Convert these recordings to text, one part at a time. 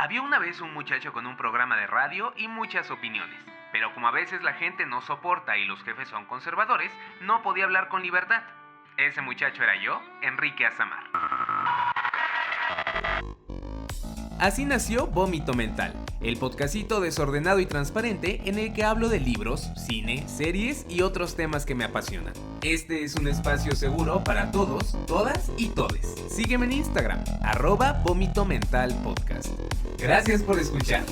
Había una vez un muchacho con un programa de radio y muchas opiniones, pero como a veces la gente no soporta y los jefes son conservadores, no podía hablar con libertad. Ese muchacho era yo, Enrique Azamar. Así nació Vómito Mental, el podcastito desordenado y transparente en el que hablo de libros, cine, series y otros temas que me apasionan. Este es un espacio seguro para todos, todas y todes. Sígueme en Instagram, @vomitomentalpodcast. Gracias por escuchar.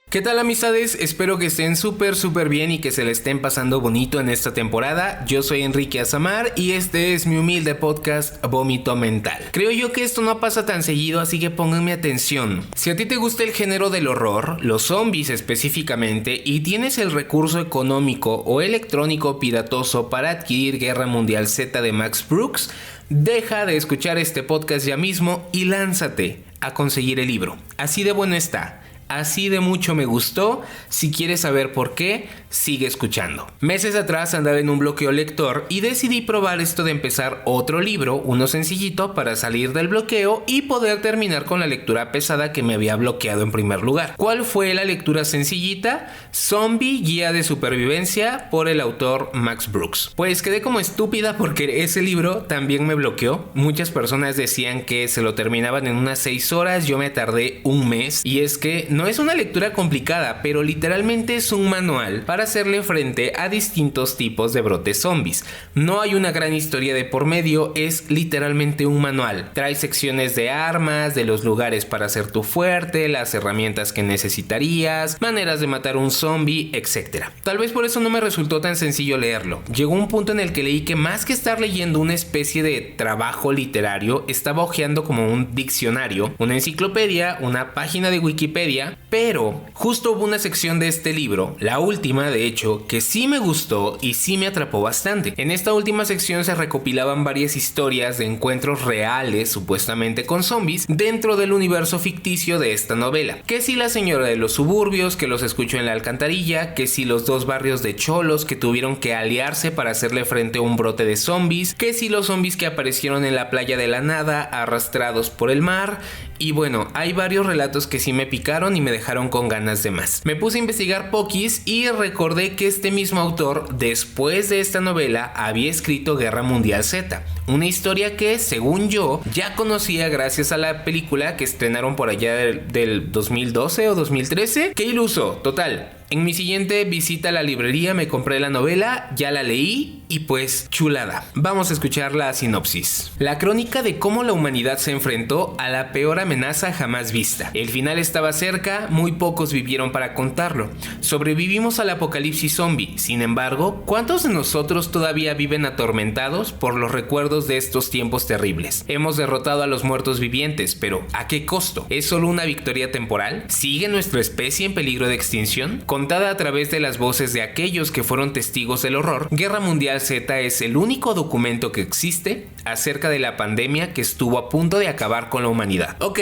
¿Qué tal, amistades? Espero que estén súper bien y que se le estén pasando bonito en esta temporada. Yo soy Enrique Azamar y este es mi humilde podcast Vómito Mental. Creo yo que esto no pasa tan seguido, así que pónganme atención. Si a ti te gusta el género del horror, los zombies específicamente, y tienes el recurso económico o electrónico piratoso para adquirir Guerra Mundial Z de Max Brooks, deja de escuchar este podcast ya mismo y lánzate a conseguir el libro. Así de bueno está. Así de mucho me gustó. Si quieres saber por qué, sigue escuchando. Meses atrás andaba en un bloqueo lector y decidí probar esto de empezar otro libro, uno sencillito, para salir del bloqueo y poder terminar con la lectura pesada que me había bloqueado en primer lugar. ¿Cuál fue la lectura sencillita? Zombie, Guía de Supervivencia, por el autor Max Brooks. Pues quedé como estúpida porque ese libro también me bloqueó. Muchas personas decían que se lo terminaban en unas 6 horas, yo me tardé un mes, y es que no es una lectura complicada, pero literalmente es un manual para hacerle frente a distintos tipos de brotes zombies. No hay una gran historia de por medio, es literalmente un manual. Trae secciones de armas, de los lugares para hacer tu fuerte, las herramientas que necesitarías, maneras de matar un zombie, etc. Tal vez por eso no me resultó tan sencillo leerlo. Llegó un punto en el que leí que más que estar leyendo una especie de trabajo literario, estaba hojeando como un diccionario, una enciclopedia, una página de Wikipedia. Pero justo hubo una sección de este libro, la última de hecho, que sí me gustó y sí me atrapó bastante. En esta última sección se recopilaban varias historias de encuentros reales, supuestamente con zombies, dentro del universo ficticio de esta novela. Que si la señora de los suburbios, que los escuchó en la alcantarilla, que si los 2 barrios de cholos que tuvieron que aliarse para hacerle frente a un brote de zombies, que si los zombies que aparecieron en la playa de la nada, arrastrados por el mar. Y bueno, hay varios relatos que sí me picaron y me dejaron con ganas de más. Me puse a investigar poquis y recordé que este mismo autor, después de esta novela, había escrito Guerra Mundial Z, una historia que, según yo, ya conocía gracias a la película que estrenaron por allá del 2012 o 2013. ¡Qué iluso! Total. En mi siguiente visita a la librería me compré la novela, ya la leí y pues chulada. Vamos a escuchar la sinopsis. La crónica de cómo la humanidad se enfrentó a la peor amenaza jamás vista. El final estaba cerca, muy pocos vivieron para contarlo. Sobrevivimos al apocalipsis zombie. Sin embargo, ¿cuántos de nosotros todavía viven atormentados por los recuerdos de estos tiempos terribles? Hemos derrotado a los muertos vivientes, pero ¿a qué costo? ¿Es solo una victoria temporal? ¿Sigue nuestra especie en peligro de extinción? Contada a través de las voces de aquellos que fueron testigos del horror, Guerra Mundial Z es el único documento que existe acerca de la pandemia que estuvo a punto de acabar con la humanidad. Ok,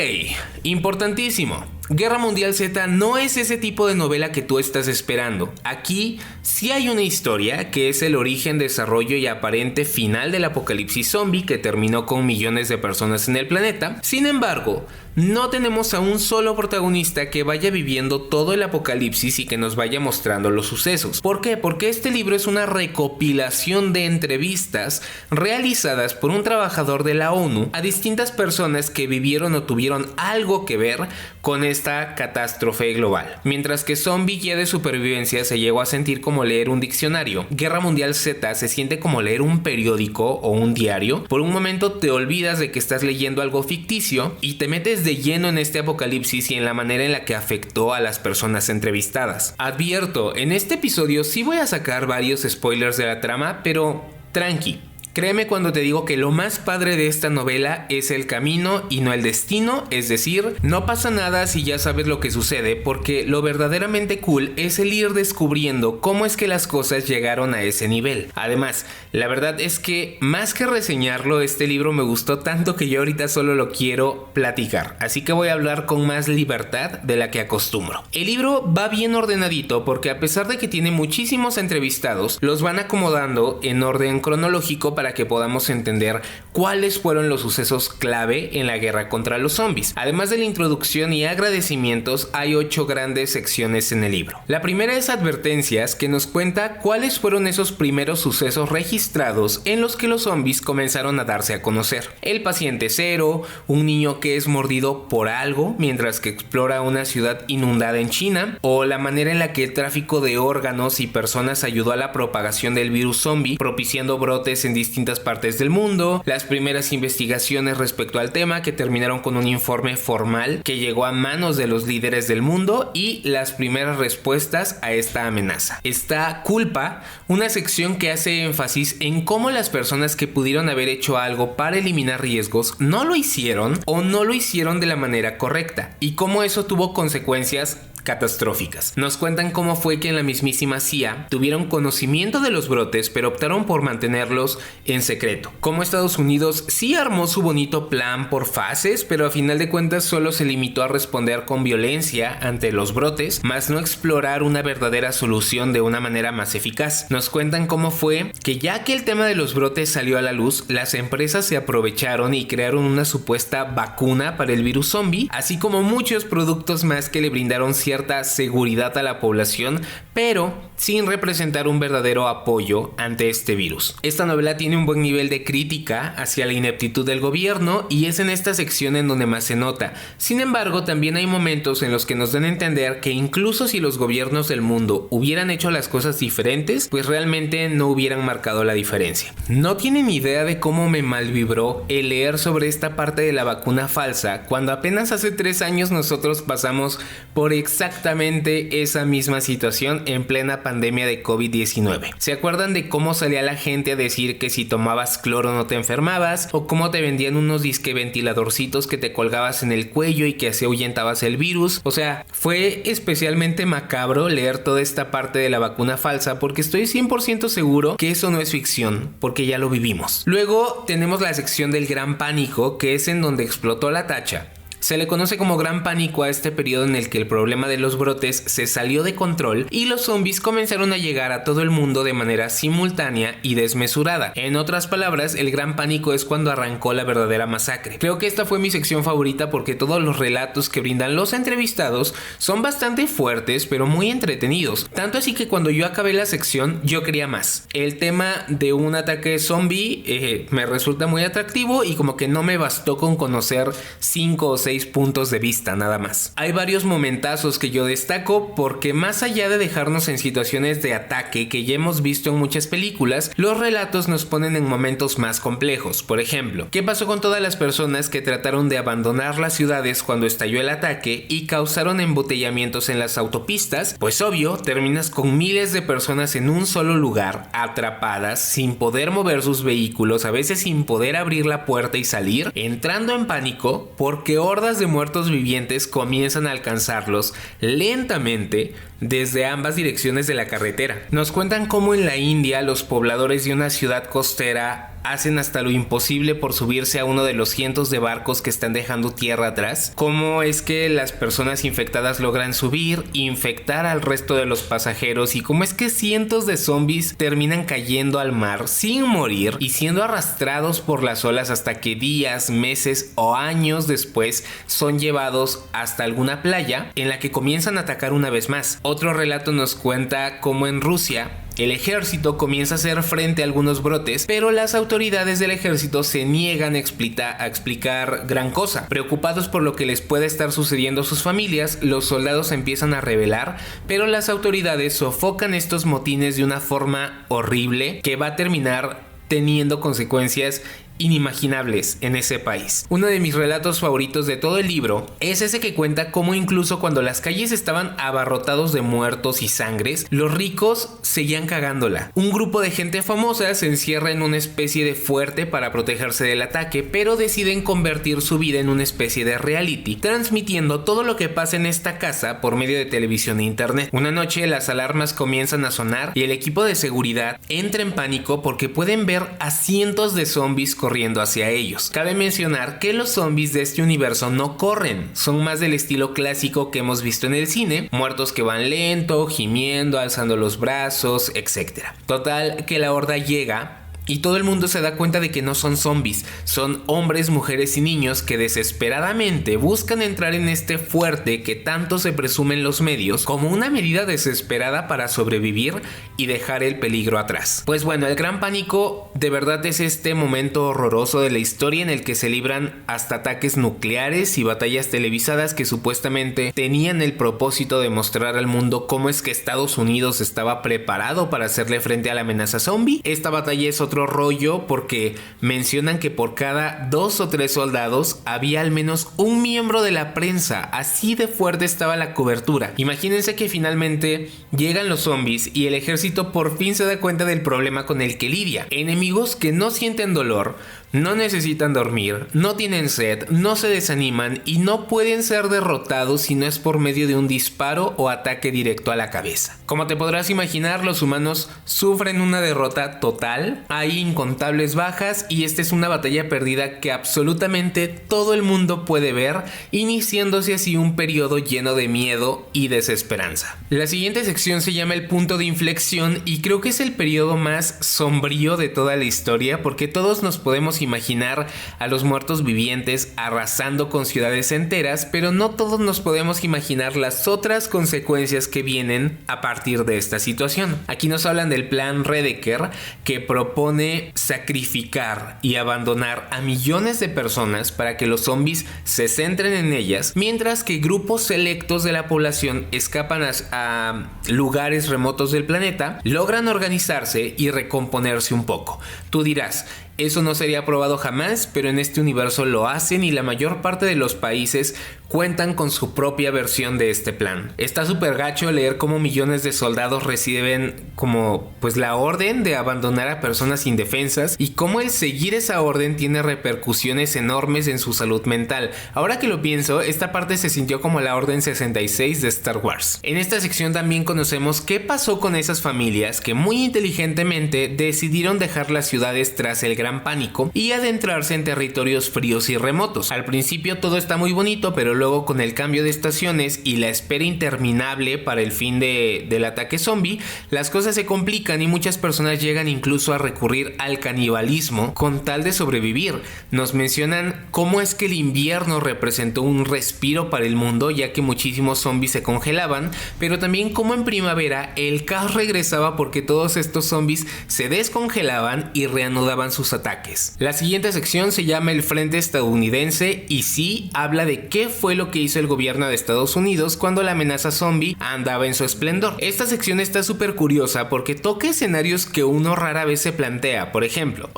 importantísimo. Guerra Mundial Z no es ese tipo de novela que tú estás esperando. Aquí sí hay una historia que es el origen, desarrollo y aparente final del apocalipsis zombie que terminó con millones de personas en el planeta. Sin embargo, no tenemos a un solo protagonista que vaya viviendo todo el apocalipsis y que nos vaya mostrando los sucesos. ¿Por qué? Porque este libro es una recopilación de entrevistas realizadas por un trabajador de la ONU a distintas personas que vivieron o tuvieron algo que ver con esta catástrofe global. Mientras que Zombie, Guía de Supervivencia se llegó a sentir como leer un diccionario, Guerra Mundial Z se siente como leer un periódico o un diario. Por un momento te olvidas de que estás leyendo algo ficticio y te metes de lleno en este apocalipsis y en la manera en la que afectó a las personas entrevistadas. Advierto, en este episodio sí voy a sacar varios spoilers de la trama, pero tranqui. Créeme cuando te digo que lo más padre de esta novela es el camino y no el destino, es decir, no pasa nada si ya sabes lo que sucede, porque lo verdaderamente cool es el ir descubriendo cómo es que las cosas llegaron a ese nivel. Además, la verdad es que más que reseñarlo, este libro me gustó tanto que yo ahorita solo lo quiero platicar, así que voy a hablar con más libertad de la que acostumbro. El libro va bien ordenadito porque a pesar de que tiene muchísimos entrevistados, los van acomodando en orden cronológico para que podamos entender cuáles fueron los sucesos clave en la guerra contra los zombies. Además de la introducción y agradecimientos, hay 8 grandes secciones en el libro. La primera es advertencias, que nos cuenta cuáles fueron esos primeros sucesos registrados en los que los zombies comenzaron a darse a conocer. El paciente cero, un niño que es mordido por algo mientras que explora una ciudad inundada en China, o la manera en la que el tráfico de órganos y personas ayudó a la propagación del virus zombie, propiciando brotes en distintas partes del mundo, las primeras investigaciones respecto al tema que terminaron con un informe formal que llegó a manos de los líderes del mundo y las primeras respuestas a esta amenaza. Está Culpa, una sección que hace énfasis en cómo las personas que pudieron haber hecho algo para eliminar riesgos no lo hicieron o no lo hicieron de la manera correcta y cómo eso tuvo consecuencias catastróficas. Nos cuentan cómo fue que en la mismísima CIA tuvieron conocimiento de los brotes, pero optaron por mantenerlos en secreto. Cómo Estados Unidos sí armó su bonito plan por fases, pero a final de cuentas solo se limitó a responder con violencia ante los brotes, más no explorar una verdadera solución de una manera más eficaz. Nos cuentan cómo fue que ya que el tema de los brotes salió a la luz, las empresas se aprovecharon y crearon una supuesta vacuna para el virus zombie, así como muchos productos más que le brindaron cierta seguridad a la población, pero sin representar un verdadero apoyo ante este virus. Esta novela tiene un buen nivel de crítica hacia la ineptitud del gobierno y es en esta sección en donde más se nota. Sin embargo, también hay momentos en los que nos dan a entender que incluso si los gobiernos del mundo hubieran hecho las cosas diferentes, pues realmente no hubieran marcado la diferencia. No tienen idea de cómo me malvibró el leer sobre esta parte de la vacuna falsa, cuando apenas hace 3 años nosotros pasamos por exactamente esa misma situación en plena pandemia de COVID-19. ¿Se acuerdan de cómo salía la gente a decir que si tomabas cloro no te enfermabas? O cómo te vendían unos disque ventiladorcitos que te colgabas en el cuello y que así ahuyentabas el virus. O sea, fue especialmente macabro leer toda esta parte de la vacuna falsa, porque estoy 100% seguro que eso no es ficción, porque ya lo vivimos. Luego tenemos la sección del gran pánico, que es en donde explotó la tacha. Se le conoce como gran pánico a este periodo en el que el problema de los brotes se salió de control y los zombies comenzaron a llegar a todo el mundo de manera simultánea y desmesurada. En otras palabras, el gran pánico es cuando arrancó la verdadera masacre. Creo que esta fue mi sección favorita porque todos los relatos que brindan los entrevistados son bastante fuertes pero muy entretenidos. Tanto así que cuando yo acabé la sección yo quería más. El tema de un ataque zombie me resulta muy atractivo y como que no me bastó con conocer 5 o 6 puntos de vista nada más. Hay varios momentazos que yo destaco porque más allá de dejarnos en situaciones de ataque que ya hemos visto en muchas películas, los relatos nos ponen en momentos más complejos. Por ejemplo, ¿qué pasó con todas las personas que trataron de abandonar las ciudades cuando estalló el ataque y causaron embotellamientos en las autopistas? Pues obvio, terminas con miles de personas en un solo lugar, atrapadas, sin poder mover sus vehículos, a veces sin poder abrir la puerta y salir, entrando en pánico porque hordas de muertos vivientes comienzan a alcanzarlos lentamente desde ambas direcciones de la carretera. Nos cuentan cómo en la India los pobladores de una ciudad costera hacen hasta lo imposible por subirse a uno de los cientos de barcos que están dejando tierra atrás. Cómo es que las personas infectadas logran subir, infectar al resto de los pasajeros y cómo es que cientos de zombies terminan cayendo al mar sin morir y siendo arrastrados por las olas hasta que días, meses o años después son llevados hasta alguna playa en la que comienzan a atacar una vez más. Otro relato nos cuenta cómo en Rusia el ejército comienza a hacer frente a algunos brotes, pero las autoridades del ejército se niegan a explicar gran cosa. Preocupados por lo que les puede estar sucediendo a sus familias, los soldados empiezan a rebelar, pero las autoridades sofocan estos motines de una forma horrible que va a terminar teniendo consecuencias inimaginables en ese país. Uno de mis relatos favoritos de todo el libro es ese que cuenta cómo incluso cuando las calles estaban abarrotados de muertos y sangres, los ricos seguían cagándola. Un grupo de gente famosa se encierra en una especie de fuerte para protegerse del ataque, pero deciden convertir su vida en una especie de reality, transmitiendo todo lo que pasa en esta casa por medio de televisión e internet. Una noche las alarmas comienzan a sonar y el equipo de seguridad entra en pánico porque pueden ver a cientos de zombies corriendo hacia ellos. Cabe mencionar que los zombies de este universo no corren, son más del estilo clásico que hemos visto en el cine, muertos que van lento, gimiendo, alzando los brazos, etc. Total que la horda llega, y todo el mundo se da cuenta de que no son zombies, son hombres, mujeres y niños que desesperadamente buscan entrar en este fuerte que tanto se presume en los medios como una medida desesperada para sobrevivir y dejar el peligro atrás. Pues bueno, el Gran Pánico de verdad es este momento horroroso de la historia en el que se libran hasta ataques nucleares y batallas televisadas que supuestamente tenían el propósito de mostrar al mundo cómo es que Estados Unidos estaba preparado para hacerle frente a la amenaza zombie. Esta batalla es otro rollo porque mencionan que por cada 2 o 3 soldados había al menos un miembro de la prensa, así de fuerte estaba la cobertura. Imagínense que finalmente llegan los zombies y el ejército por fin se da cuenta del problema con el que lidia. Enemigos que no sienten dolor, no necesitan dormir, no tienen sed, no se desaniman y no pueden ser derrotados si no es por medio de un disparo o ataque directo a la cabeza. Como te podrás imaginar, los humanos sufren una derrota total, hay incontables bajas y esta es una batalla perdida que absolutamente todo el mundo puede ver, iniciándose así un periodo lleno de miedo y desesperanza. La siguiente sección se llama el punto de inflexión y creo que es el periodo más sombrío de toda la historia porque todos nos podemos imaginar a los muertos vivientes arrasando con ciudades enteras, pero no todos nos podemos imaginar las otras consecuencias que vienen a partir de esta situación. Aquí nos hablan del plan Redeker, que propone sacrificar y abandonar a millones de personas para que los zombies se centren en ellas, mientras que grupos selectos de la población escapan a lugares remotos del planeta, logran organizarse y recomponerse un poco. Tú dirás, eso no sería aprobado jamás, pero en este universo lo hacen y la mayor parte de los países cuentan con su propia versión de este plan. Está súper gacho leer cómo millones de soldados reciben como pues la orden de abandonar a personas indefensas y cómo el seguir esa orden tiene repercusiones enormes en su salud mental. Ahora que lo pienso, esta parte se sintió como la Orden 66 de Star Wars. En esta sección también conocemos qué pasó con esas familias que muy inteligentemente decidieron dejar las ciudades tras el Gran Pánico y adentrarse en territorios fríos y remotos. Al principio todo está muy bonito, pero luego con el cambio de estaciones y la espera interminable para el fin del ataque zombie, las cosas se complican y muchas personas llegan incluso a recurrir al canibalismo con tal de sobrevivir. Nos mencionan cómo es que el invierno representó un respiro para el mundo, ya que muchísimos zombies se congelaban, pero también cómo en primavera el caos regresaba porque todos estos zombies se descongelaban y reanudaban sus ataques. La siguiente sección se llama el Frente Estadounidense y sí habla de qué fue lo que hizo el gobierno de Estados Unidos cuando la amenaza zombie andaba en su esplendor. Esta sección está súper curiosa porque toca escenarios que uno rara vez se plantea. Por ejemplo,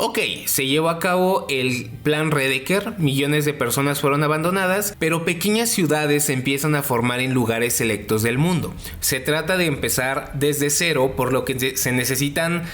se llevó a cabo el plan Redeker, millones de personas fueron abandonadas, pero pequeñas ciudades se empiezan a formar en lugares selectos del mundo. Se trata de empezar desde cero, por lo que se necesitan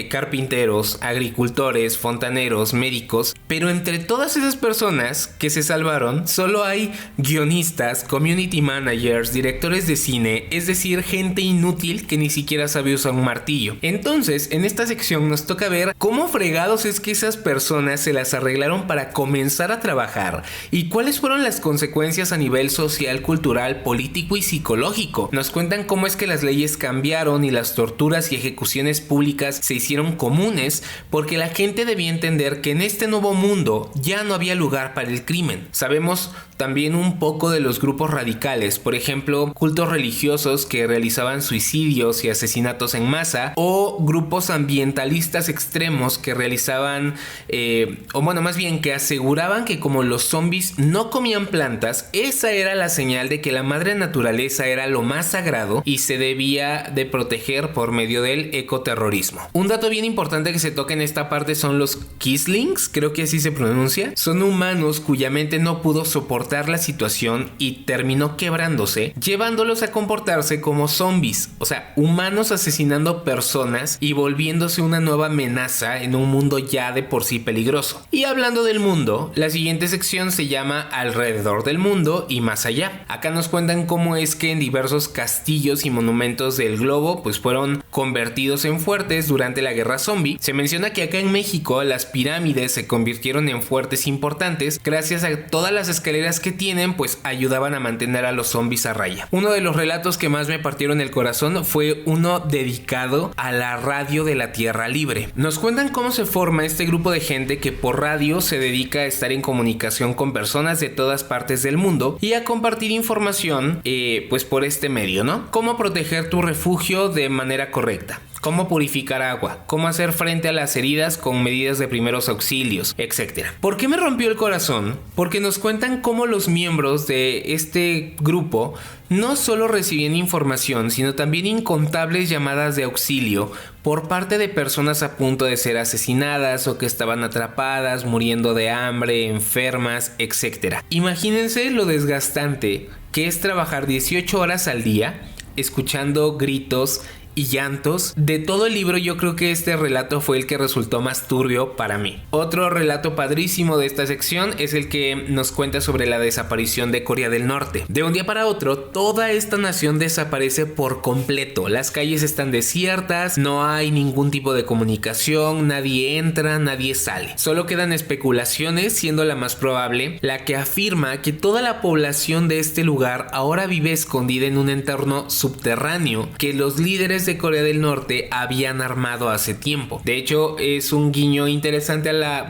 carpinteros, agricultores, fontaneros, médicos, pero entre todas esas personas que se salvaron solo hay guionistas, community managers, directores de cine, es decir, gente inútil que ni siquiera sabe usar un martillo. Entonces, en esta sección nos toca ver cómo fregados es que esas personas se las arreglaron para comenzar a trabajar y cuáles fueron las consecuencias a nivel social, cultural, político y psicológico. Nos cuentan cómo es que las leyes cambiaron y las torturas y ejecuciones públicas se hicieron comunes porque la gente debía entender que en este nuevo mundo ya no había lugar para el crimen. Sabemos también un poco de los grupos radicales, por ejemplo, cultos religiosos que realizaban suicidios y asesinatos en masa, o grupos ambientalistas extremos que realizaban, que aseguraban que como los zombies no comían plantas, esa era la señal de que la madre naturaleza era lo más sagrado y se debía de proteger por medio del ecoterrorismo. Un dato bien importante que se toca en esta parte son los Kislings, creo que así se pronuncia. Son humanos cuya mente no pudo soportar la situación y terminó quebrándose, llevándolos a comportarse como zombies, o sea, humanos asesinando personas y volviéndose una nueva amenaza en un mundo ya de por sí peligroso. Y hablando del mundo, la siguiente sección se llama Alrededor del mundo y más allá. Acá nos cuentan cómo es que en diversos castillos y monumentos del globo pues fueron convertidos en fuertes durante durante la guerra zombie. Se menciona que acá en México las pirámides se convirtieron en fuertes importantes gracias a todas las escaleras que tienen, pues ayudaban a mantener a los zombies a raya. Uno de los relatos que más me partieron el corazón fue uno dedicado a la radio de la Tierra Libre. Nos cuentan cómo se forma este grupo de gente que por radio se dedica a estar en comunicación con personas de todas partes del mundo y a compartir información pues por este medio, ¿no? Cómo proteger tu refugio de manera correcta, cómo purificar agua, cómo hacer frente a las heridas con medidas de primeros auxilios, etc. ¿Por qué me rompió el corazón? Porque nos cuentan cómo los miembros de este grupo no solo recibían información, sino también incontables llamadas de auxilio por parte de personas a punto de ser asesinadas o que estaban atrapadas, muriendo de hambre, enfermas, etc. Imagínense lo desgastante que es trabajar 18 horas al día escuchando gritos y llantos. De todo el libro, yo creo que este relato fue el que resultó más turbio para mí. Otro relato padrísimo de esta sección es el que nos cuenta sobre la desaparición de Corea del Norte. De un día para otro, toda esta nación desaparece por completo. Las calles están desiertas, no hay ningún tipo de comunicación, nadie entra, nadie sale. Solo quedan especulaciones, siendo la más probable la que afirma que toda la población de este lugar ahora vive escondida en un entorno subterráneo que los líderes de Corea del Norte habían armado hace tiempo. De hecho, es un guiño interesante a la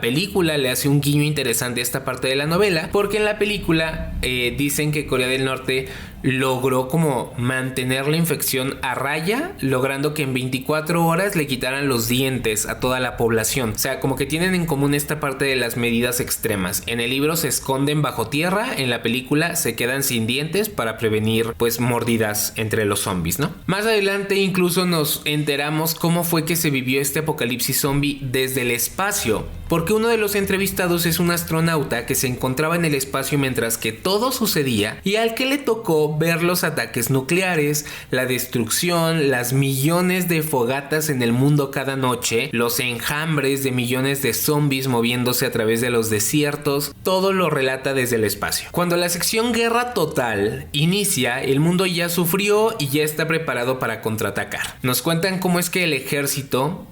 película le hace un guiño interesante a esta parte de la novela, porque en la película dicen que Corea del Norte logró como mantener la infección a raya, logrando que en 24 horas le quitaran los dientes a toda la población. O sea, como que tienen en común esta parte de las medidas extremas. En el libro se esconden bajo tierra, en la película se quedan sin dientes para prevenir pues mordidas entre los zombies, ¿no? Más adelante incluso nos enteramos cómo fue que se vivió este apocalipsis zombie desde el espacio, porque uno de los entrevistados es un astronauta que se encontraba en el espacio mientras que todo sucedía y al que le tocó ver los ataques nucleares, la destrucción, las millones de fogatas en el mundo cada noche, los enjambres de millones de zombies moviéndose a través de los desiertos. Todo lo relata desde el espacio. Cuando la sección Guerra Total inicia, el mundo ya sufrió y ya está preparado para contraatacar. Nos cuentan cómo es que el ejército,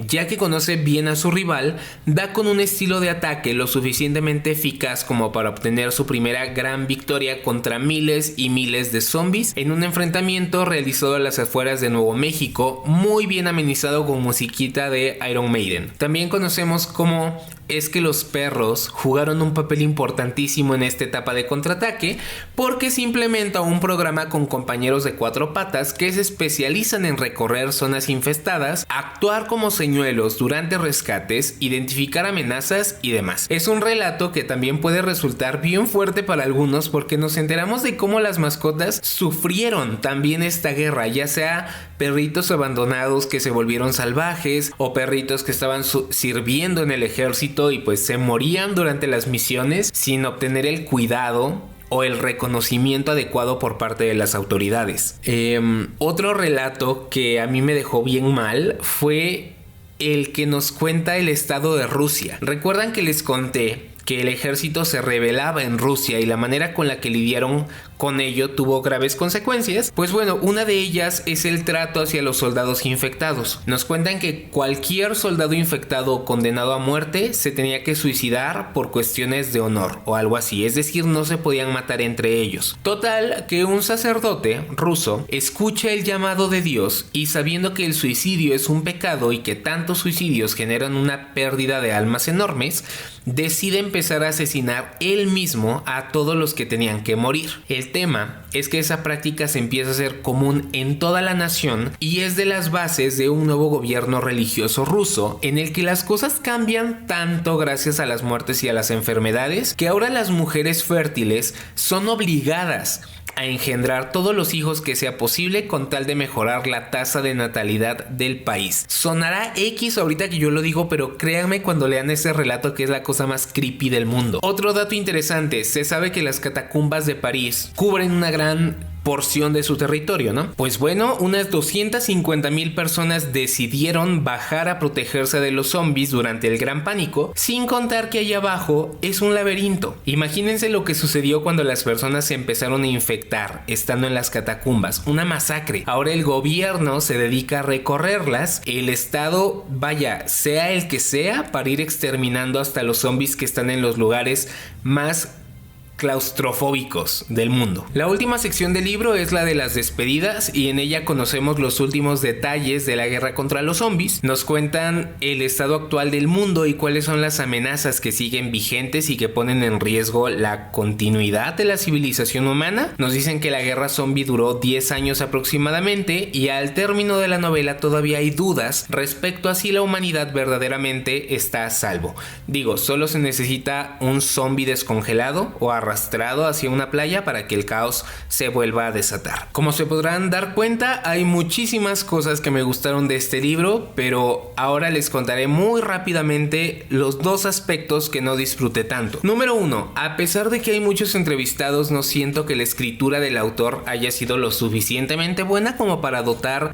ya que conoce bien a su rival, da con un estilo de ataque lo suficientemente eficaz como para obtener su primera gran victoria contra miles y miles de zombies en un enfrentamiento realizado a las afueras de Nuevo México, muy bien amenizado con musiquita de Iron Maiden. También conocemos cómo es que los perros jugaron un papel importantísimo en esta etapa de contraataque, porque se implementa un programa con compañeros de 4 patas que se especializan en recorrer zonas infestadas, actuar como señuelos durante rescates, identificar amenazas y demás. Es un relato que también puede resultar bien fuerte para algunos, porque nos enteramos de cómo las mascotas sufrieron también esta guerra, ya sea perritos abandonados que se volvieron salvajes o perritos que estaban sirviendo en el ejército y pues se morían durante las misiones sin obtener el cuidado o el reconocimiento adecuado por parte de las autoridades. Otro relato que a mí me dejó bien mal fue el que nos cuenta el estado de Rusia. ¿Recuerdan que les conté que el ejército se rebelaba en Rusia y la manera con la que lidiaron con ello tuvo graves consecuencias? Pues bueno, una de ellas es el trato hacia los soldados infectados. Nos cuentan que cualquier soldado infectado o condenado a muerte se tenía que suicidar por cuestiones de honor o algo así, es decir, no se podían matar entre ellos. Total, que un sacerdote ruso escucha el llamado de Dios y, sabiendo que el suicidio es un pecado y que tantos suicidios generan una pérdida de almas enormes, decide empezar a asesinar él mismo a todos los que tenían que morir. El tema es que esa práctica se empieza a hacer común en toda la nación y es de las bases de un nuevo gobierno religioso ruso, en el que las cosas cambian tanto gracias a las muertes y a las enfermedades, que ahora las mujeres fértiles son obligadas a engendrar todos los hijos que sea posible con tal de mejorar la tasa de natalidad del país. Sonará X ahorita que yo lo digo, pero créanme cuando lean ese relato que es la cosa más creepy del mundo. Otro dato interesante, se sabe que las catacumbas de París cubren una gran porción de su territorio, ¿no? Pues bueno, unas 250,000 personas decidieron bajar a protegerse de los zombies durante el Gran Pánico, sin contar que allá abajo es un laberinto. Imagínense lo que sucedió cuando las personas se empezaron a infectar estando en las catacumbas, una masacre. Ahora el gobierno se dedica a recorrerlas, el estado, vaya, sea el que sea, para ir exterminando hasta los zombies que están en los lugares más claustrofóbicos del mundo. La última sección del libro es la de las despedidas y en ella conocemos los últimos detalles de la guerra contra los zombies. Nos cuentan el estado actual del mundo y cuáles son las amenazas que siguen vigentes y que ponen en riesgo la continuidad de la civilización humana. Nos dicen que la guerra zombie duró 10 años aproximadamente y al término de la novela todavía hay dudas respecto a si la humanidad verdaderamente está a salvo. Digo, solo se necesita un zombie descongelado o arrastrado hacia una playa para que el caos se vuelva a desatar. Como se podrán dar cuenta, hay muchísimas cosas que me gustaron de este libro, pero ahora les contaré muy rápidamente los dos aspectos que no disfruté tanto. Número 1, a pesar de que hay muchos entrevistados, no siento que la escritura del autor haya sido lo suficientemente buena como para dotar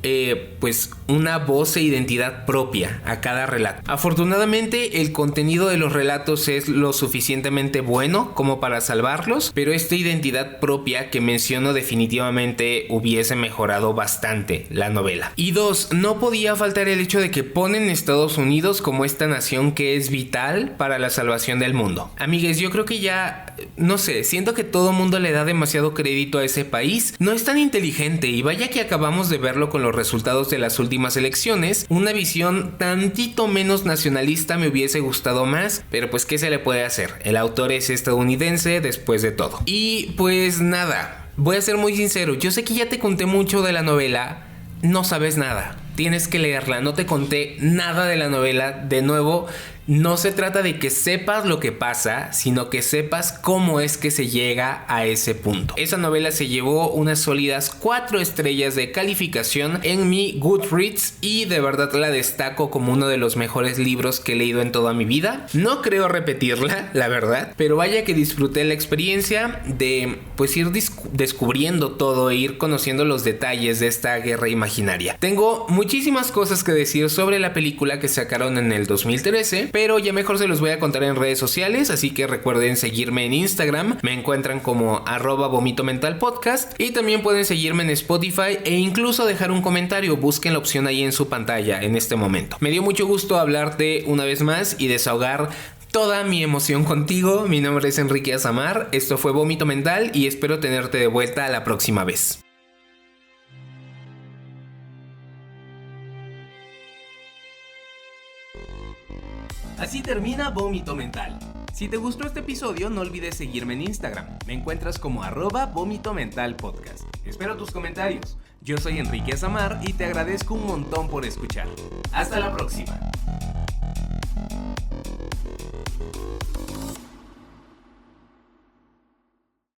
pues una voz e identidad propia a cada relato. Afortunadamente, el contenido de los relatos es lo suficientemente bueno como para salvarlos, pero esta identidad propia que menciono definitivamente hubiese mejorado bastante la novela. Y 2, no podía faltar el hecho de que ponen Estados Unidos como esta nación que es vital para la salvación del mundo. Amigues, yo creo que ya, no sé, siento que todo mundo le da demasiado crédito a ese país. No es tan inteligente y vaya que acabamos de verlo con los resultados de las últimas elecciones. Una visión tantito menos nacionalista me hubiese gustado más, pero pues ¿qué se le puede hacer? El autor es estadounidense después de todo. Y pues nada, voy a ser muy sincero, yo sé que ya te conté mucho de la novela, no sabes nada, tienes que leerla, no te conté nada de la novela, de nuevo. No se trata de que sepas lo que pasa, sino que sepas cómo es que se llega a ese punto. Esa novela se llevó unas sólidas 4 estrellas de calificación en mi Goodreads y de verdad la destaco como uno de los mejores libros que he leído en toda mi vida. No creo repetirla, la verdad, pero vaya que disfruté la experiencia de pues ir descubriendo todo e ir conociendo los detalles de esta guerra imaginaria. Tengo muchísimas cosas que decir sobre la película que sacaron en el 2013, pero ya mejor se los voy a contar en redes sociales, así que recuerden seguirme en Instagram, me encuentran como @vomitomentalpodcast y también pueden seguirme en Spotify e incluso dejar un comentario, busquen la opción ahí en su pantalla en este momento. Me dio mucho gusto hablarte una vez más y desahogar toda mi emoción contigo. Mi nombre es Enrique Azamar, esto fue Vómito Mental y espero tenerte de vuelta la próxima vez. Así termina Vómito Mental. Si te gustó este episodio, no olvides seguirme en Instagram. Me encuentras como @vomitomentalpodcast. Espero tus comentarios. Yo soy Enrique Azamar y te agradezco un montón por escuchar. Hasta la próxima.